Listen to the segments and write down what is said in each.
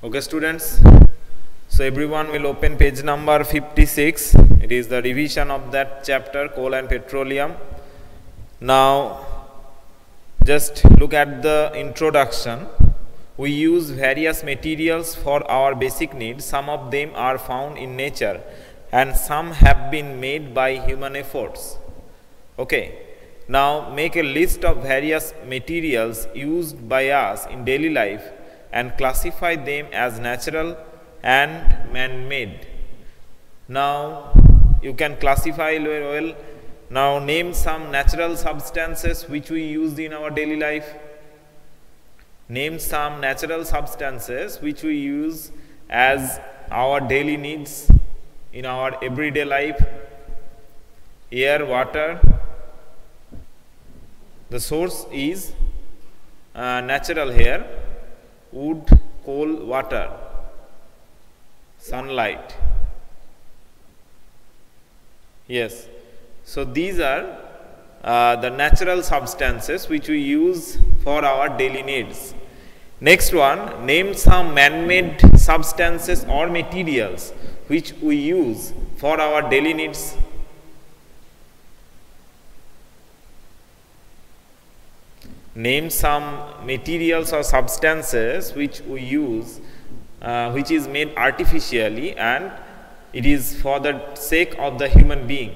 Okay, students. So everyone will open page number 56. It is the revision of that chapter, coal and petroleum. Now, just look at the introduction. We use various materials for our basic needs. Some of them are found in nature and some have been made by human efforts. Okay. Now, make a list of various materials used by us in daily life and classify them as natural and man-made. Now, you can classify well. Now, name some natural substances which we use in our daily life. Name some natural substances which we use as our daily needs in our everyday life. Air, water. The source is natural here. Wood, coal, water, sunlight. Yes. So these are the natural substances which we use for our daily needs. Next one, name some man-made substances or materials which we use for our daily needs. Name some materials or substances which we use, which is made artificially and it is for the sake of the human being.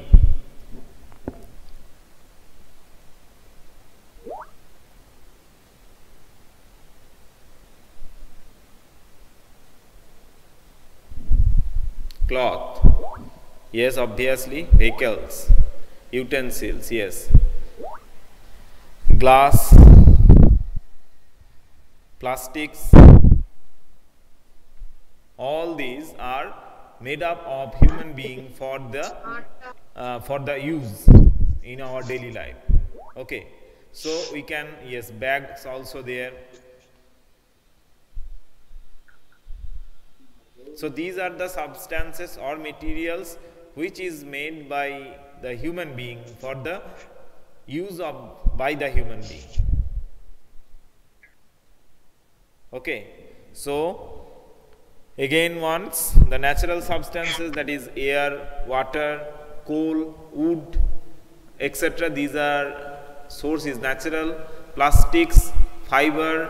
Cloth, yes, obviously. Vehicles, utensils, yes. Glass, plastics, all these are made up of human being for the use in our daily life. Okay, so we can, yes, bags also there. So these are the substances or materials which is made by the human being for the use of by the human being. Okay, so again once the natural substances, that is air, water, coal, wood, etc. These are source is natural. Plastics, fiber,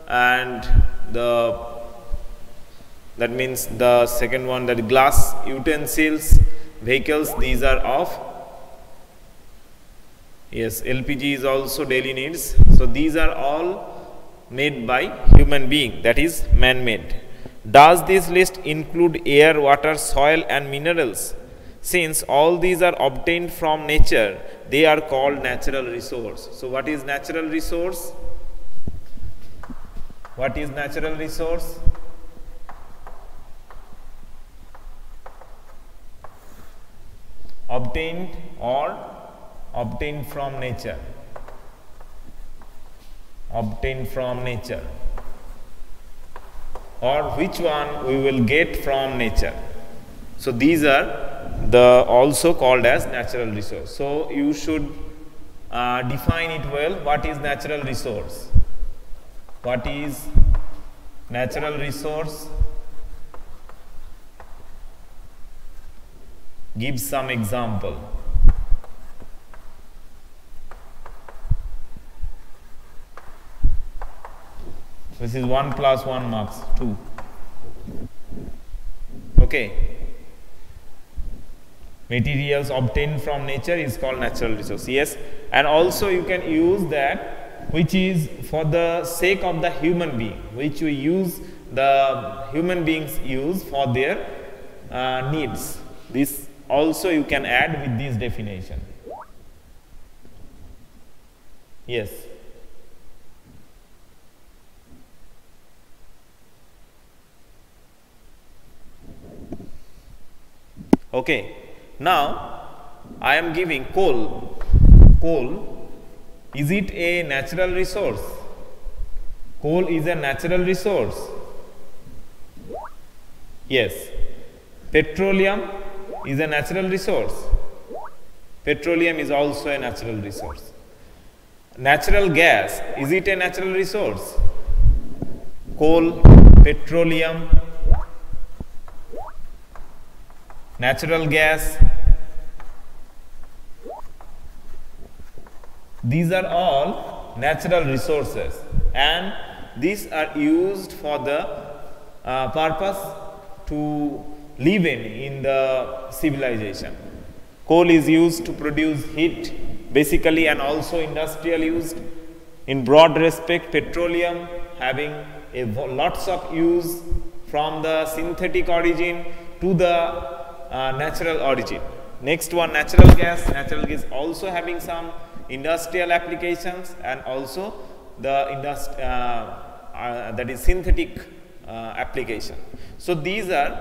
and that means the second one, that glass, utensils, vehicles, these are of, yes, LPG is also daily needs. So these are all made by human being, that is man-made. Does this list include air, water, soil and minerals? Since all these are obtained from nature, they are called natural resource. So what is natural resource? What is natural resource? Obtained or obtained from nature. Obtained from nature, or which one we will get from nature. So these are the also called as natural resource. So you should define it well. What is natural resource? What is natural resource? Give some example. This is 1 plus 1 marks, 2. Okay. Materials obtained from nature is called natural resource. Yes. And also you can use that which is for the sake of the human being, which we use, the human beings use for their needs. This also you can add with this definition. Yes. Okay. Now I am giving coal. Coal, is it a natural resource? Coal is a natural resource. Yes. Petroleum is a natural resource. Petroleum is also a natural resource. Natural gas, is it a natural resource? Coal, petroleum, natural gas. These are all natural resources, and these are used for the purpose to live in the civilization. Coal is used to produce heat basically, and also industrial used. In broad respect, petroleum having lots of use from the synthetic origin to the natural origin. Next one, natural gas. Natural gas also having some industrial applications, and also the that is synthetic application. So these are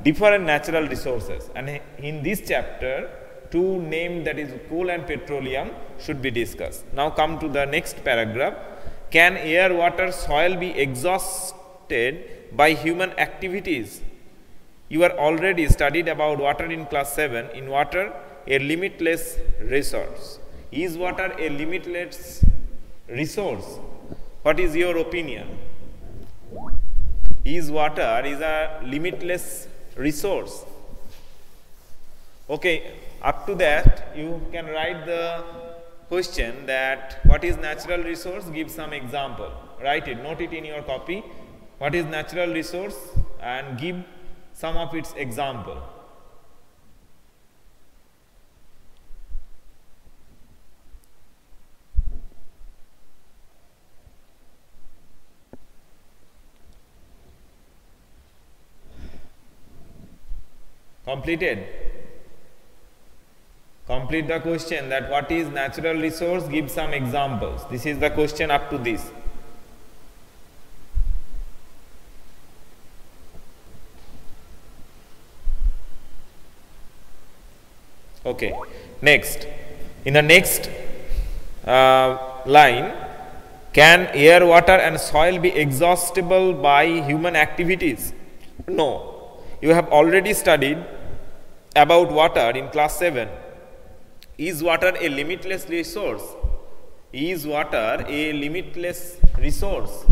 different natural resources, and in this chapter two named, that is coal and petroleum, should be discussed. Now come to the next paragraph. Can air, water, soil be exhausted by human activities? You are already studied about water in class 7. In water, a limitless resource. Is water a limitless resource? What is your opinion? Is water is a limitless resource? Okay, up to that you can write the question that what is natural resource? Give some example. Write it, note it in your copy. What is natural resource, and give some of its example. Completed? Complete the question that what is natural resource, give some examples. This is the question up to this. Okay, next. In the next line, can air, water and soil be exhaustible by human activities? No. You have already studied about water in class 7. Is water a limitless resource? Is water a limitless resource?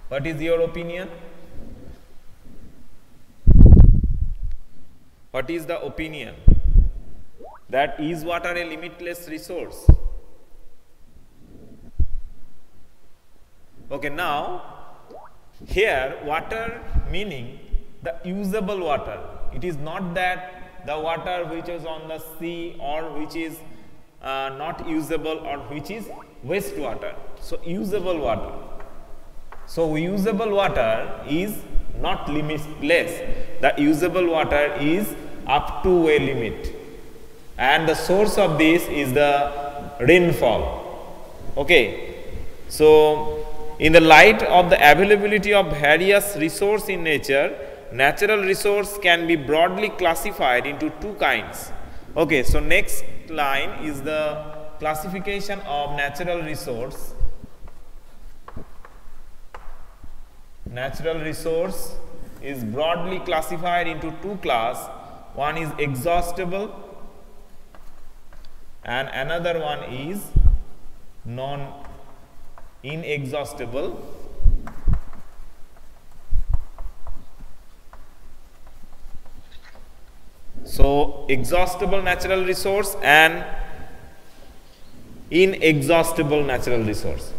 What is your opinion? What is the opinion? That is water a limitless resource? Okay, now here water meaning the usable water. It is not that the water which is on the sea or which is not usable or which is wastewater. So usable water. So usable water is not limitless. The usable water is up to a limit, and the source of this is the rainfall. Okay. So in the light of the availability of various resources in nature, natural resource can be broadly classified into two kinds. Okay, so next line is the classification of natural resource. Natural resource is broadly classified into two classes. One is exhaustible and another one is inexhaustible. So exhaustible natural resource and inexhaustible natural resource.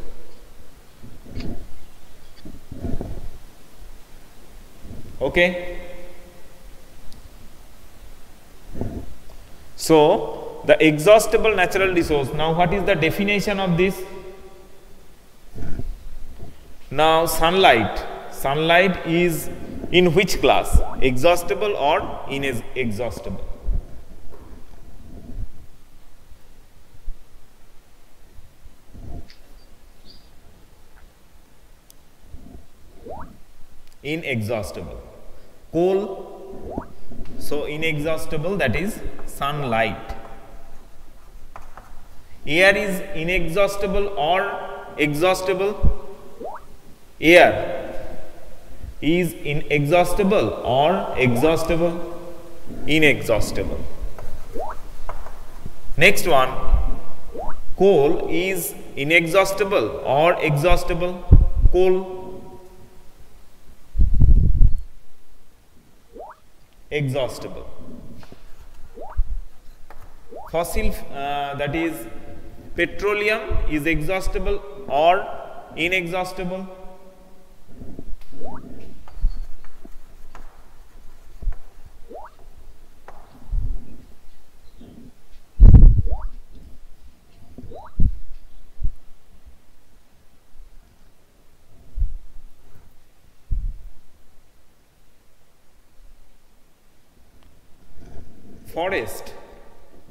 Okay. So the exhaustible natural resource. Now what is the definition of this? Now sunlight. Sunlight is in which class? Exhaustible or inexhaustible? Inexhaustible. Coal, so inexhaustible, that is sunlight. Air is inexhaustible or exhaustible? Air is inexhaustible or exhaustible? Inexhaustible. Next one, coal is inexhaustible or exhaustible? Coal, exhaustible. Fossil, that is petroleum, is exhaustible or inexhaustible?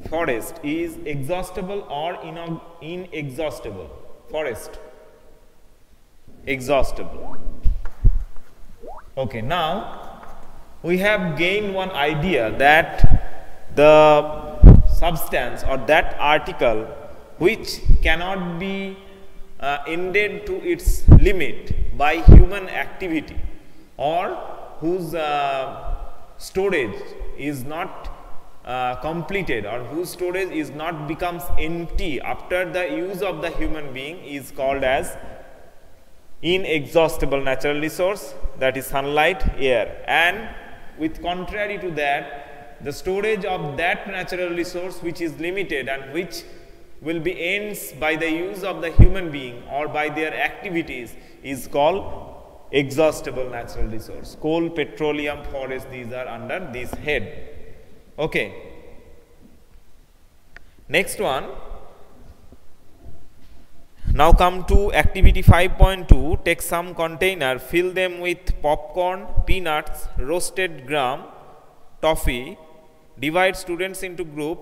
Forest is exhaustible or inexhaustible? Forest, exhaustible. Okay, now we have gained one idea that the substance or that article which cannot be ended to its limit by human activity, or whose storage is not completed, or whose storage is not becomes empty after the use of the human being, is called as inexhaustible natural resource, that is sunlight, air. And with contrary to that, the storage of that natural resource which is limited and which will be ends by the use of the human being or by their activities is called exhaustible natural resource. Coal, petroleum, forest, these are under this head. Okay. Next one. Now come to activity 5.2. Take some container, fill them with popcorn, peanuts, roasted gram, toffee. Divide students into group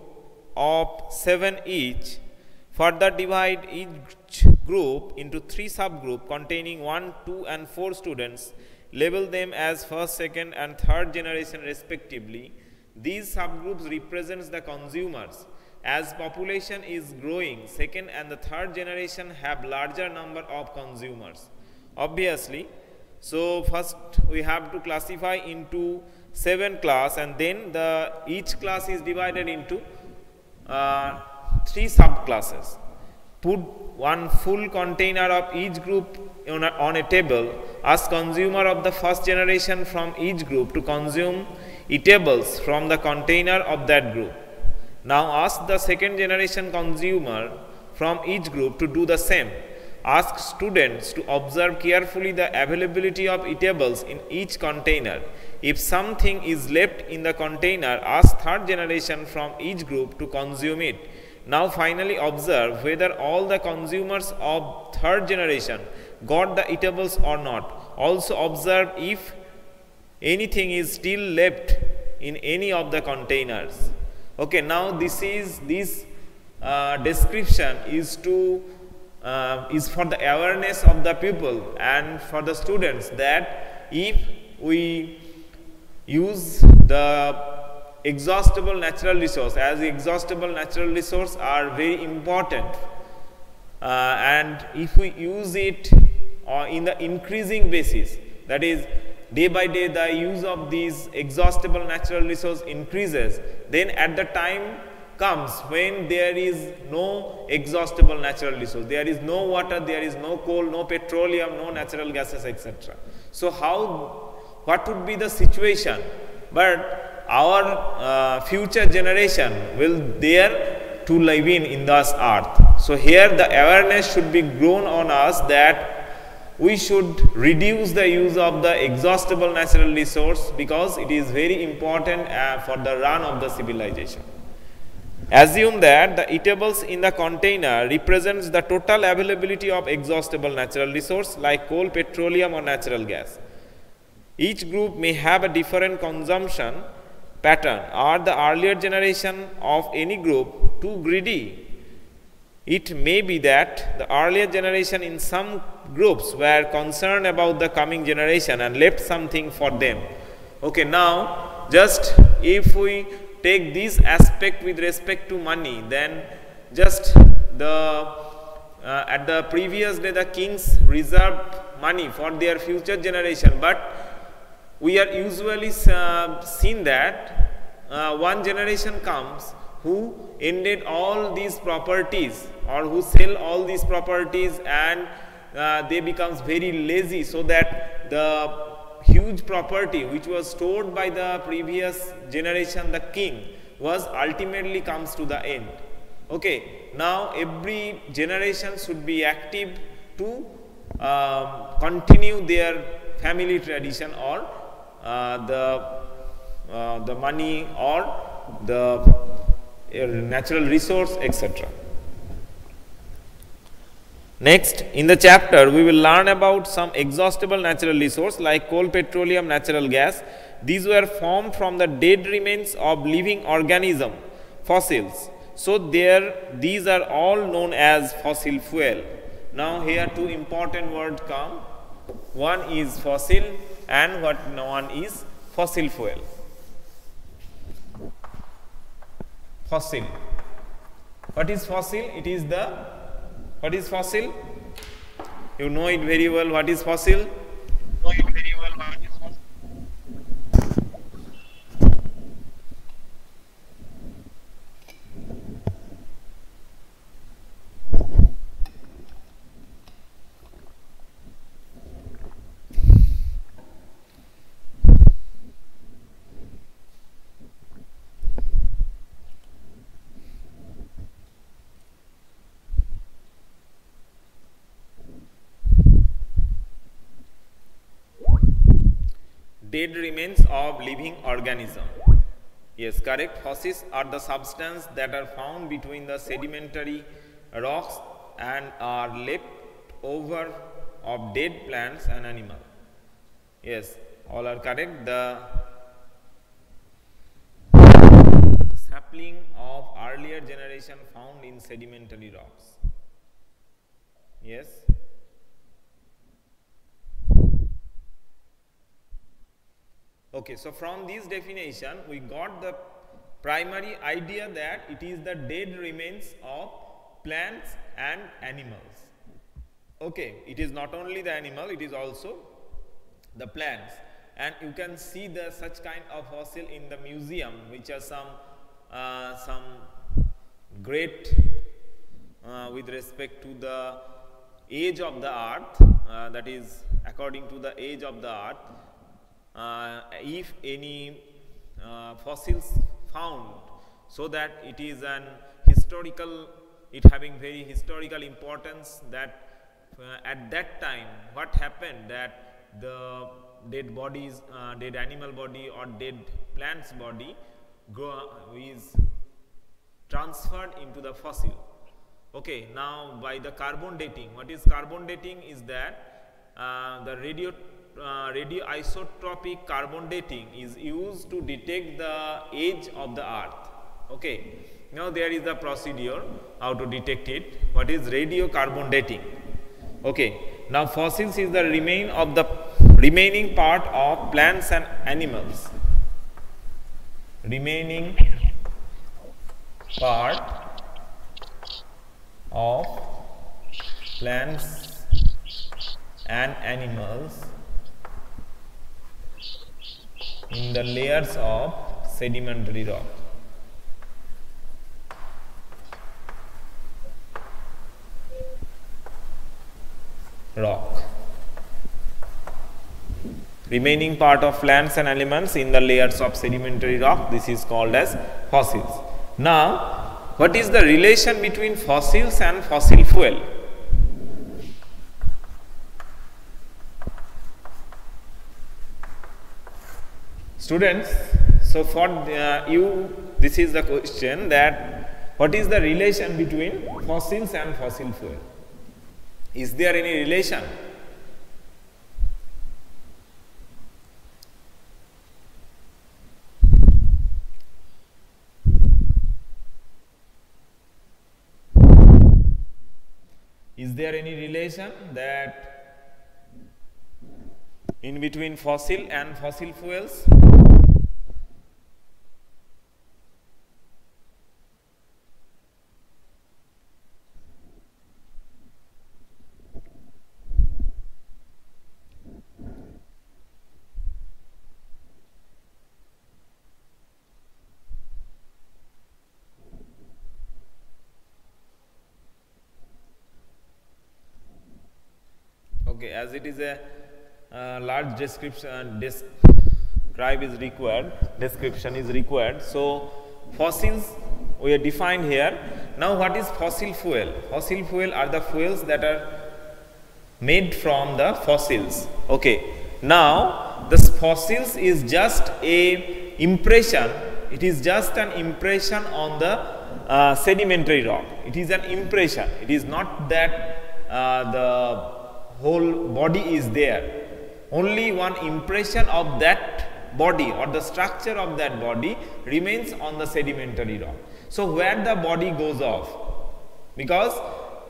of 7 each. Further divide each group into 3 subgroups containing 1, 2 and 4 students. Label them as first, second and third generation respectively. These subgroups represents the consumers. As population is growing, second and the third generation have larger number of consumers. Obviously, so first we have to classify into 7 class, and then each class is divided into 3 subclasses. Put one full container of each group on a table. Ask consumer of the first generation from each group to consume eatables from the container of that group. Now ask the second generation consumer from each group to do the same. Ask students to observe carefully the availability of eatables in each container. If something is left in the container, ask third generation from each group to consume it. Now finally observe whether all the consumers of third generation got the eatables or not. Also observe if anything is still left in any of the containers. Okay, now this description is for the awareness of the people and for the students, that if we use the exhaustible natural resource, as exhaustible natural resource are very important, and if we use it in the increasing basis, that is day by day the use of these exhaustible natural resource increases, then at the time comes when there is no exhaustible natural resource, there is no water, there is no coal, no petroleum, no natural gases, etc. So what would be the situation? But our future generation will dare to live in this earth. So here the awareness should be grown on us that we should reduce the use of the exhaustible natural resource, because it is very important for the run of the civilization. Assume that the eatables in the container represents the total availability of exhaustible natural resource like coal, petroleum or natural gas. Each group may have a different consumption pattern. Are the earlier generation of any group too greedy? It may be that the earlier generation in some groups were concerned about the coming generation and left something for them. Okay, now just if we take this aspect with respect to money, then just at the previous day the kings reserved money for their future generation, but we are usually seen that one generation comes who ended all these properties or who sell all these properties, and they becomes very lazy, so that the huge property which was stored by the previous generation, the king, was ultimately comes to the end. Okay, now every generation should be active to continue their family tradition, or the money, or the natural resource, etc. Next, in the chapter, we will learn about some exhaustible natural resource like coal, petroleum, natural gas. These were formed from the dead remains of living organism, fossils. So, these are all known as fossil fuel. Now, here two important words come. One is fossil and one is fossil fuel. Fossil. What is fossil? It is what is fossil? You know it very well. What is fossil? Dead remains of living organism. Yes, correct. Fossils are the substance that are found between the sedimentary rocks and are left over of dead plants and animals. Yes, all are correct. The sapling of earlier generation found in sedimentary rocks. Yes. Okay, so from this definition, we got the primary idea that it is the dead remains of plants and animals. Okay, it is not only the animal, it is also the plants, and you can see the such kind of fossil in the museum, which are some great with respect to the age of the earth, that is according to the age of the earth. If any fossils found, so that it is an historical, it having very historical importance, that at that time what happened, that the dead bodies, dead animal body or dead plants body is transferred into the fossil. Okay, now by the carbon dating, what is carbon dating is that the radioisotopic carbon dating is used to detect the age of the earth. Okay, now there is a procedure how to detect it. What is radiocarbon dating? Okay, now fossils is the remaining part of plants and animals. Remaining part of plants and animals in the layers of sedimentary rock. Remaining part of plants and animals in the layers of sedimentary rock, this is called as fossils. Now, what is the relation between fossils and fossil fuel? Students, so for you, this is the question, that what is the relation between fossils and fossil fuel? Is there any relation? Is there any relation that in between fossil and fossil fuels? Okay, as it is a large description, description is required. So fossils we are defined here. Now what is fossil fuel? Fossil fuel are the fuels that are made from the fossils. Okay, now this fossils is just a impression. It is just an impression on the sedimentary rock. It is an impression. It is not that the whole body is there. Only one impression of that body or the structure of that body remains on the sedimentary rock. So where the body goes off, because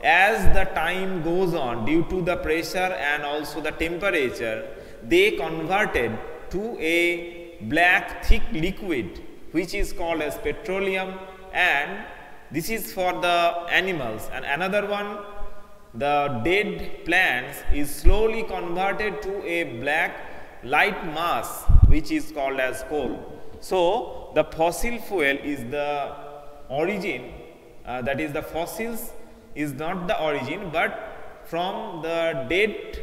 as the time goes on, due to the pressure and also the temperature, they converted to a black thick liquid which is called as petroleum, and this is for the animals. And another one, the dead plants is slowly converted to a black light mass which is called as coal. So the fossil fuel is the origin, that is the fossils is not the origin, but from the dead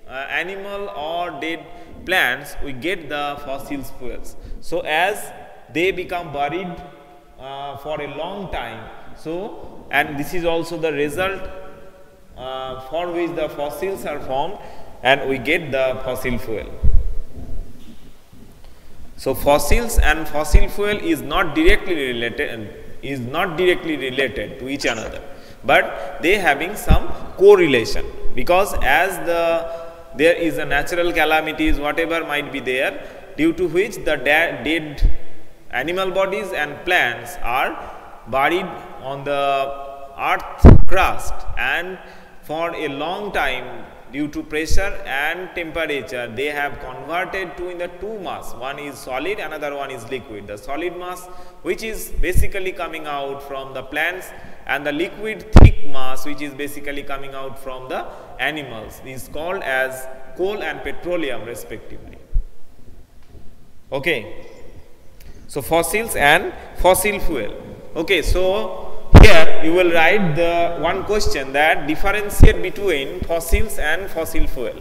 animal or dead plants we get the fossil fuels. So as they become buried for a long time, so and this is also the result for which the fossils are formed, and we get the fossil fuel. So fossils and fossil fuel is not directly related to each another, but they having some correlation, because as there is a natural calamities whatever might be there, due to which the dead animal bodies and plants are buried on the earth crust, and for a long time due to pressure and temperature they have converted to in the two mass. One is solid, another one is liquid. The solid mass which is basically coming out from the plants, and the liquid thick mass which is basically coming out from the animals is called as coal and petroleum respectively. Okay, so fossils and fossil fuel. Okay, so here you will write the one question that differentiate between fossils and fossil fuel.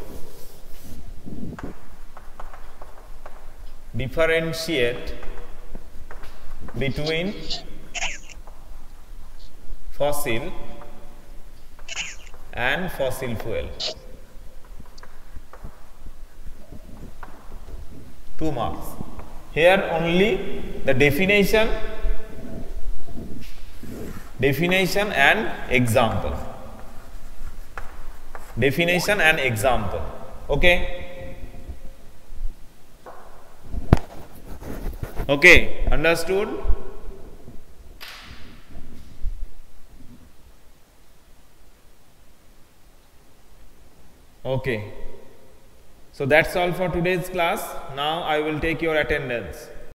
Differentiate between fossil and fossil fuel. 2 marks. Here only the definition and example. Definition and example. Okay. Okay, understood? Okay. So that's all for today's class. Now I will take your attendance.